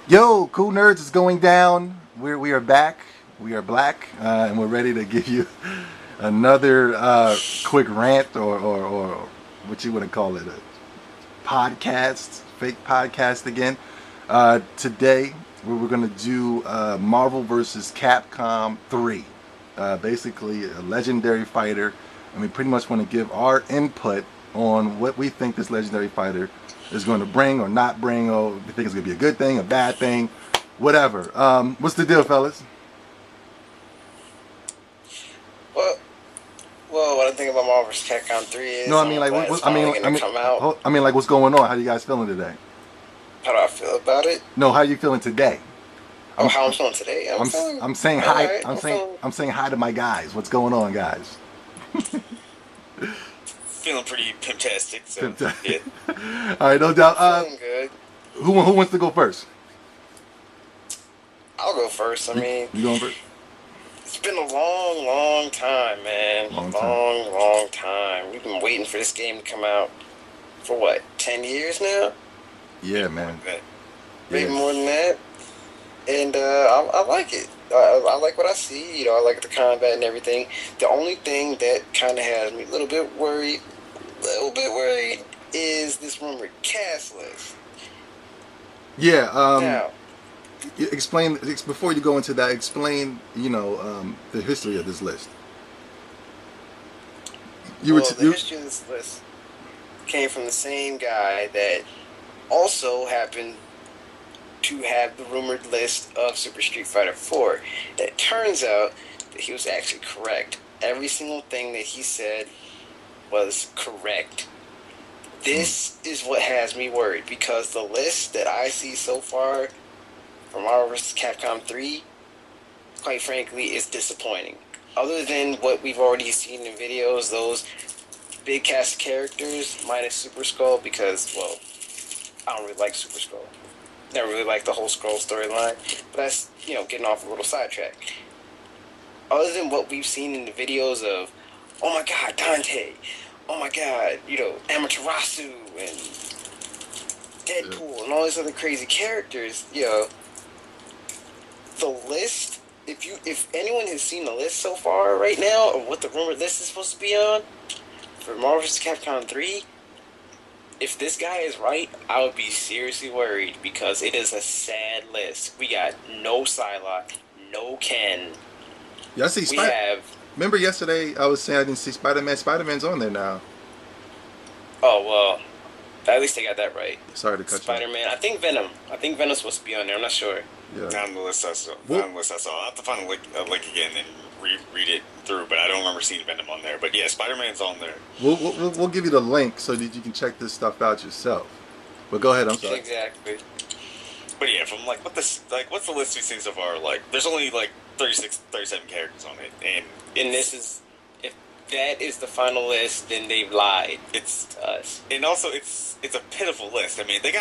Yo, Cool Nerds is going down. We are back. We are black, and we're ready to give you another quick rant or what you want to call it, a podcast, fake podcast again. Today we're going to do Marvel vs. Capcom 3. Basically, a legendary fighter, and we pretty much want to give our input on what we think this legendary fighter is going to bring or not bring, or we think it's going to be a good thing, a bad thing, whatever. What's the deal, fellas? Well, what I think about Marvel vs. Capcom 3 is No, I mean like I mean like what's going on? How you guys feeling today? How do I feel about it? No, how you feeling today? How I'm feeling today? I'm saying hi. Right. I'm saying hi to my guys. What's going on, guys? Feeling pretty pimptastic. So yeah. All right, no doubt. Feeling good. Who wants to go first? I'll go first. I mean, you going first? It's been a long time, man. Long time. We've been waiting for this game to come out for what, 10 years now? Yeah, man. Maybe more than that. And I like it. I like what I see. You know, I like the combat and everything. The only thing that kind of has me a little bit worried is this rumored cast list. Yeah. Now, explain before you go into that. Explain, the history of this list. The history of this list came from the same guy that also happened to have the rumored list of Super Street Fighter 4. It turns out that he was actually correct. Every single thing that he said was correct. This is what has me worried, because the list that I see so far from Marvel vs. Capcom 3, quite frankly, is disappointing. Other than what we've already seen in videos, those big cast of characters, minus Super Skull, because, well, I don't really like Super Skull. Never really liked the whole Skull storyline, but that's, getting off a little sidetrack. Other than what we've seen in the videos of, oh my god, Dante, oh my god, Amaterasu and Deadpool and all these other crazy characters, the list, if anyone has seen the list so far right now of what the rumored list is supposed to be on for Marvel vs. Capcom 3, if this guy is right, I would be seriously worried, because it is a sad list. We got no Psylocke, no Ken. Yeah, I see. Remember yesterday I was saying I didn't see Spider-Man. Spider-Man's on there now. Oh, well, at least they got that right. Sorry to cut you. Spider-Man. I think Venom. Venom's supposed to be on there. I'm not sure. Yeah. Not on the list I saw. I'll have to find a link again and read it through, but I don't remember seeing Venom on there. But yeah, Spider-Man's on there. We'll give you the link so that you can check this stuff out yourself. But go ahead, I'm sorry. Exactly. But yeah, from what's the list we've seen so far? There's only 37 characters on it, and this is, if that is the final list, then they've lied. It's to us. And also, it's a pitiful list. I mean, they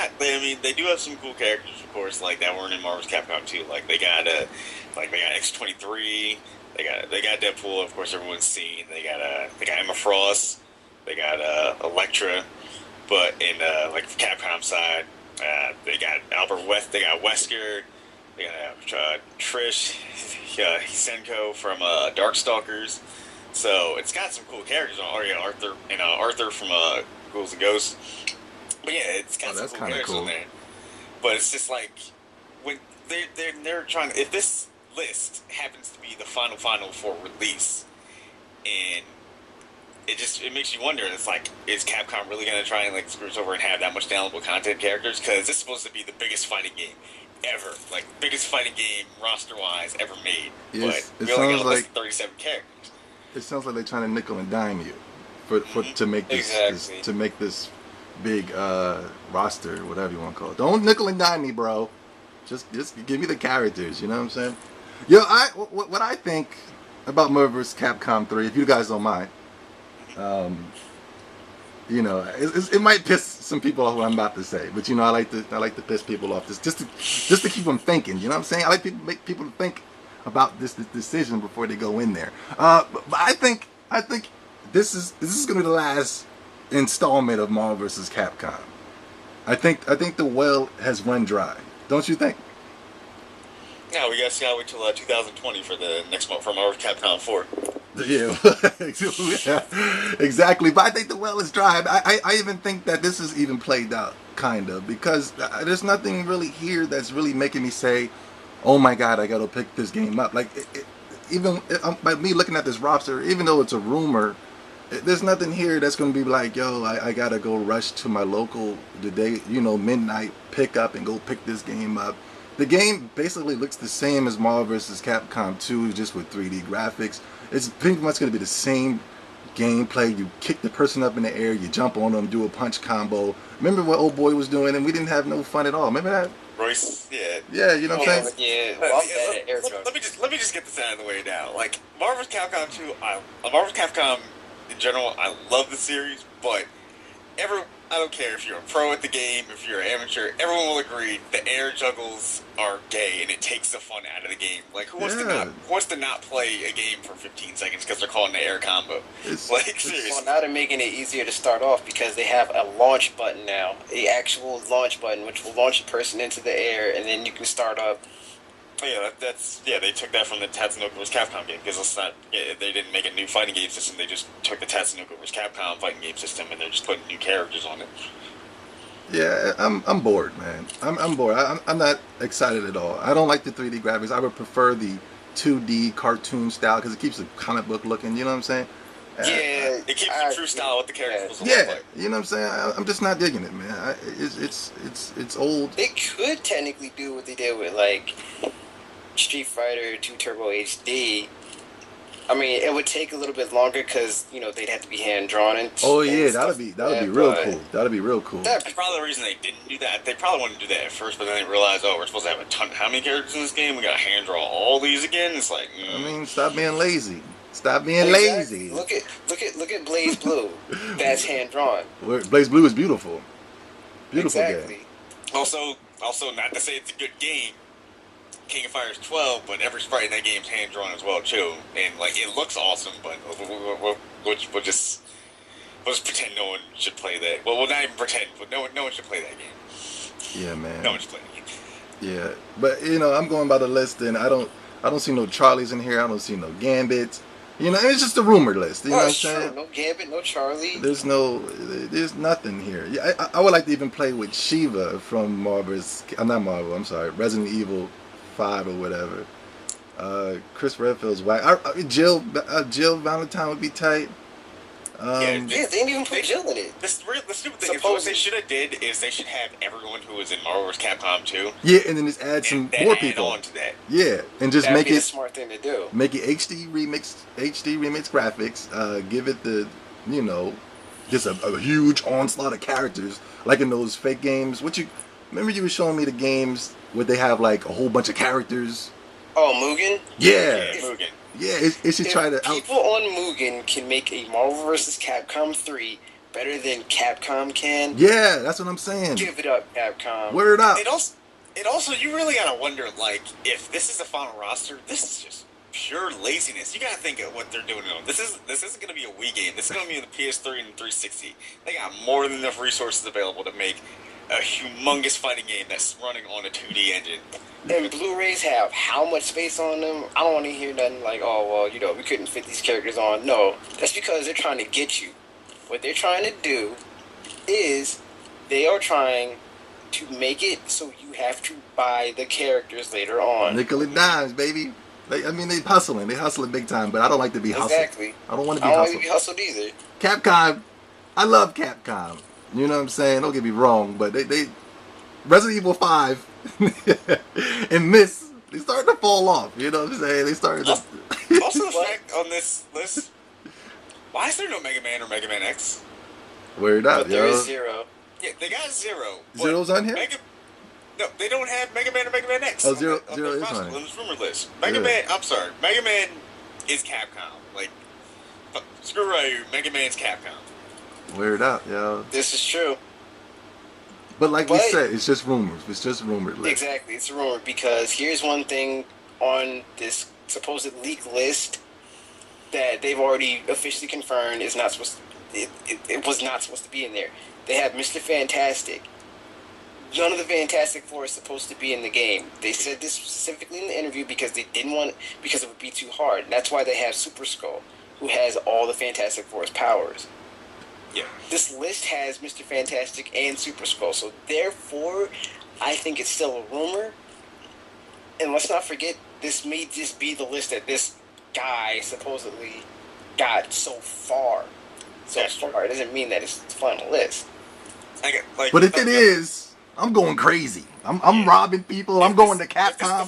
do have some cool characters, of course, that weren't in Marvel's Capcom 2. They got X-23. They got Deadpool, of course, everyone's seen. They got Emma Frost. They got Elektra. But in Capcom side, they got Albert West. They got Wesker. They got Trish Hisenko from Darkstalkers. So it's got some cool characters on. Arthur from Ghouls and Ghosts. But yeah, it's got some cool characters on there. But it's just when they're trying. If this list happens to be the final for release, and it makes you wonder. It's is Capcom really going to try and screw us over and have that much downloadable content characters? Because this is supposed to be the biggest fighting game ever, biggest fighting game roster wise ever made. Yes, but we only got a list of 37 characters. It sounds like they're trying to nickel and dime you to make this big roster, whatever you want to call it. Don't nickel and dime me, bro. Just give me the characters. You know what I'm saying? Yo, what I think about Marvel vs. Capcom 3, if you guys don't mind, it might piss some people off what I'm about to say, but I like to piss people off just to keep them thinking. You know what I'm saying? I like to make people think about this decision before they go in there. But I think this is going to be the last installment of Marvel vs. Capcom. I think the well has run dry. Don't you think? No, we gotta wait till 2020 for the next one from our Capcom 4. Yeah, yeah, exactly. But I think the well is dry. I even think that this is even played out, kind of, because there's nothing really here that's really making me say, oh my God, I gotta pick this game up. Like, even by me looking at this roster, even though it's a rumor, there's nothing here that's gonna be like, yo, I gotta go rush to my local today, midnight, pick up and go pick this game up. The game basically looks the same as Marvel vs. Capcom 2, just with 3D graphics. It's pretty much going to be the same gameplay. You kick the person up in the air, you jump on them, do a punch combo. Remember what old boy was doing, and we didn't have no fun at all. Remember that? Royce, yeah. Yeah, you know what I'm saying? Yeah, well, let me just get this out of the way now. Like, Marvel vs. Capcom 2, Marvel vs. Capcom in general, I love the series, but I don't care if you're a pro at the game, if you're an amateur, everyone will agree the air juggles are gay and it takes the fun out of the game. Like, who wants to not play a game for 15 seconds because they're calling the air combo? Seriously. Well, now they're making it easier to start off because they have a launch button now, the actual launch button, which will launch a person into the air, and then you can start up. Yeah, they took that from the Tatsunoko vs. Capcom game because they didn't make a new fighting game system. They just took the Tatsunoko vs. Capcom fighting game system and they're just putting new characters on it. Yeah, I'm bored, man. I'm bored. I'm not excited at all. I don't like the 3D graphics. I would prefer the 2D cartoon style because it keeps the comic book looking. You know what I'm saying? Yeah, it keeps the true style of the characters. Yeah, you know what I'm saying. I'm just not digging it, man. It's old. They could technically do what they did with like Street Fighter 2 Turbo HD. I mean, it would take a little bit longer because they'd have to be hand drawn. Oh yeah, that'd be real cool. That'd be real cool. That's probably the reason they didn't do that. They probably wanted to do that at first, but then they realized, we're supposed to have a ton. How many characters in this game? We gotta hand draw all these again. It's like, I mean, stop being lazy. Stop being lazy. Look at Blaze Blue. That's hand drawn. Blaze Blue is beautiful. Beautiful game. Also, not to say it's a good game. King of Fighters 12, but every sprite in that game's hand drawn as well too, and like it looks awesome. But we'll just pretend no one should play that. Well, we'll not even pretend, but no one should play that game. Yeah, man. No one should play that game. Yeah, but I'm going by the list, and I don't see no Charlies in here. I don't see no Gambits. It's just a rumor list. You know what I'm saying? No Gambit, no Charlie. There's nothing here. Yeah, I would like to even play with Shiva from Resident Evil 5 or whatever. Chris Redfield's whack. Jill Valentine would be tight. They didn't even put Jill in it. The stupid thing is what they should have did is they should have everyone who was in Marvel vs. Capcom 2. Yeah, and then just add some more people on to that. Yeah, and just That'd make be it a smart thing to do. Make it HD remix graphics. Give it the just a huge onslaught of characters like in those fake games. Remember you were showing me the games where they have like a whole bunch of characters? Oh, Mugen? Yeah. Mugen. Yeah, it should try to... People on Mugen can make a Marvel vs. Capcom 3 better than Capcom can. Yeah, that's what I'm saying. Give it up, Capcom. Word up. It also, you really gotta wonder, like, if this is the final roster, this is just pure laziness. You gotta think of what they're doing. This isn't gonna be a Wii game. This is gonna be the PS3 and 360. They got more than enough resources available to make a humongous fighting game that's running on a 2D engine. And Blu-rays have how much space on them? I don't want to hear nothing like, we couldn't fit these characters on. No, that's because they're trying to get you. What they're trying to do is they are trying to make it so you have to buy the characters later on. Nickel and dimes, baby. They hustling. They hustling big time, but I don't like to be hustled. Exactly. I don't want to be I don't hustled. want to be hustled either. Capcom, I love Capcom. You know what I'm saying? Don't get me wrong, but they Resident Evil 5 and this, they starting to fall off. You know what I'm saying? They started to... Also the fact on this list, why is there no Mega Man or Mega Man X? Word up, but there is Zero. Yeah, they got Zero. Zero's on here? No, they don't have Mega Man or Mega Man X. Oh, Zero is on this rumor list. Mega Man is Capcom. Like, screw Ryu, Mega Man's Capcom. Word up, yo. This is true. But we said, it's just rumors. It's just rumored list. Exactly, it's a rumor because here's one thing on this supposed leak list that they've already officially confirmed is not supposed to, it was not supposed to be in there. They have Mr. Fantastic, none of the Fantastic Four is supposed to be in the game. They said this specifically in the interview because they didn't want it, because it would be too hard. That's why they have Super Skull, who has all the Fantastic Four's powers. Yeah. This list has Mr. Fantastic and Super Skull, so therefore, I think it's still a rumor. And let's not forget, this may just be the list that this guy supposedly got so far. It doesn't mean that it's the final list. But if it is, I'm going crazy. I'm robbing people. I'm going to Capcom.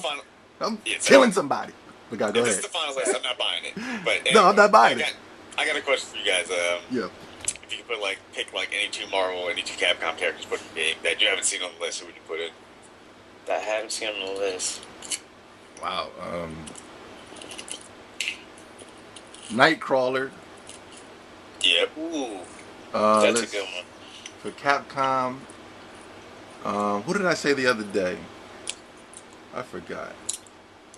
I'm killing somebody. But go if ahead. this is the final list, I'm not buying it. But anyway, No, I'm not buying it. I got a question for you guys. Yeah. If you could pick any two Marvel, any two Capcom characters put in the game that you haven't seen on the list, who would you put in? That I haven't seen on the list. Wow. Nightcrawler. Yep. Ooh. That's a good one. For Capcom, what did I say the other day? I forgot.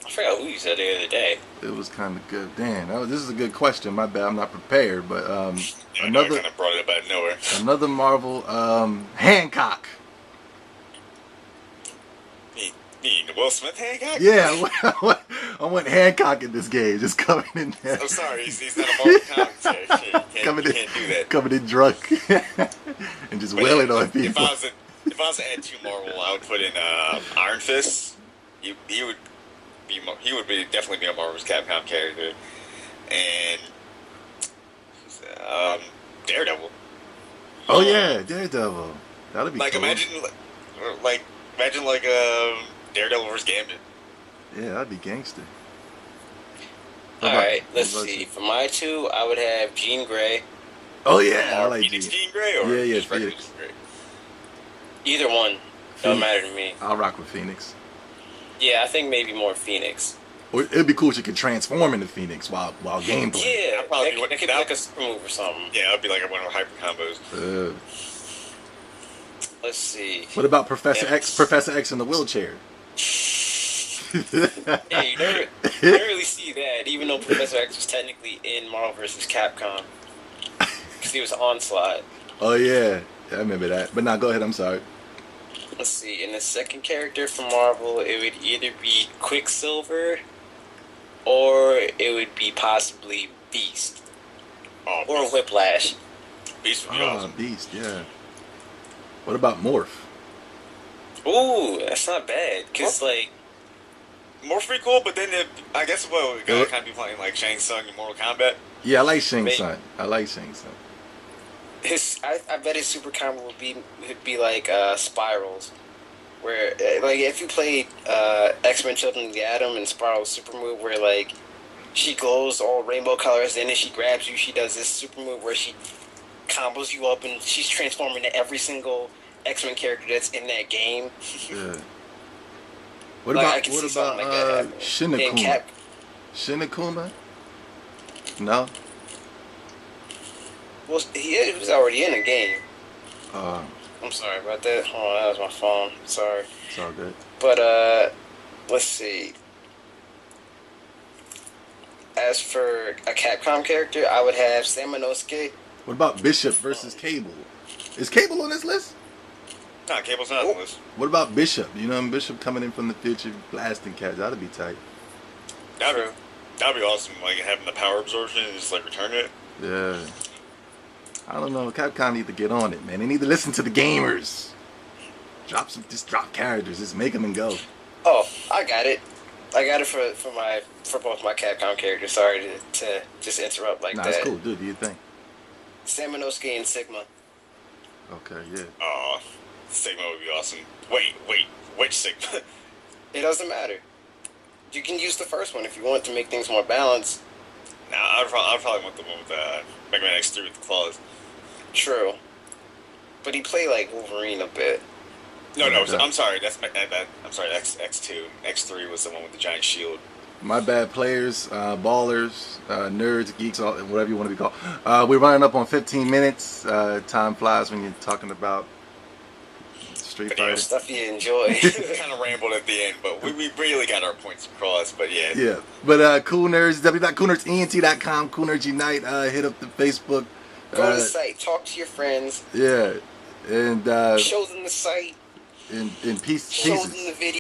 I forgot who you said the other day. It was kind of good. Damn, this is a good question. My bad, I'm not prepared. But I know I kind of brought it up out of nowhere. Another Marvel, Hancock. Will Smith Hancock? Yeah, I went Hancock in this game, just coming in there. I'm sorry, he's not a Marvel comics character. You can't do that. Coming in drunk and just wailing on people. If I was to add two Marvel, I would put in Iron Fist. He would definitely be a Marvel's Capcom character, and Daredevil. Oh yeah, Daredevil. That'd be cool. Imagine Daredevil vs. Gambit. Yeah, that'd be gangster. Alright, let's see. For my two, I would have Jean Grey. Oh yeah, I like Phoenix Jean Grey or Phoenix. Jean Grey? Either one. Don't matter to me. I'll rock with Phoenix. Yeah, I think maybe more Phoenix. Or it'd be cool if you could transform into Phoenix while gameplay. Yeah, I'd probably that could be like a super move or something. Yeah, it'd be like one of the hyper combos. Let's see. What about Professor X? Professor X in the wheelchair. Yeah, you never really see that, even though Professor X was technically in Marvel vs. Capcom. Because he was Onslaught. Oh yeah, I remember that. But now go ahead. I'm sorry. Let's see. In the second character from Marvel, it would either be Quicksilver, or it would be possibly Beast, or Whiplash. Beast would be awesome. Beast, yeah. What about Morph? Ooh, that's not bad. Cause Morph's pretty cool, but then I guess we gotta kind of be playing like Shang Tsung in Mortal Kombat. Yeah, I like Shang Tsung. I bet his super combo would be like Spirals, where if you played X-Men Children of the Atom and Spiral's super move, where she glows all rainbow colors, then if she grabs you, she does this super move where she combos you up and she's transforming into every single X-Men character that's in that game. Yeah. What about Shinakuma? Shinakuma? No. Well, he was already in a game. I'm sorry about that. Hold on, that was my phone. Sorry. It's all good. But let's see. As for a Capcom character, I would have Samanosuke. What about Bishop versus Cable? Is Cable on this list? No, Cable's not on the list. What about Bishop? You know, Bishop coming in from the future, blasting cats. That'd be tight. That'd be awesome. Having the power absorption and just return it. Yeah. I don't know. Capcom need to get on it, man. They need to listen to the gamers. Just drop characters. Just make them and go. Oh, I got it. I got it for both my Capcom characters. Sorry to just interrupt like that. Nah, it's cool, dude. Do you think? Samanosuke and Sigma. Okay, yeah. Oh, Sigma would be awesome. Wait, which Sigma? It doesn't matter. You can use the first one if you want to make things more balanced. Nah, I'd probably want the one with Mega Man X3 with the claws. True. But he played like Wolverine a bit. No, I'm sorry. I'm sorry. X2, X3 was the one with the giant shield. My bad, players, ballers, nerds, geeks, whatever you want to be called. We're running up on 15 minutes. Time flies when you're talking about Street Fighter. Stuff you enjoy. Kind of rambled at the end, but we really got our points across. But yeah. Yeah. But Cool Nerds, www.coolnerdselt.com, Cool Nerds Unite. Hit up the Facebook. Go to the site. Talk to your friends. Yeah. And show them the site. in Showed pieces. them the video.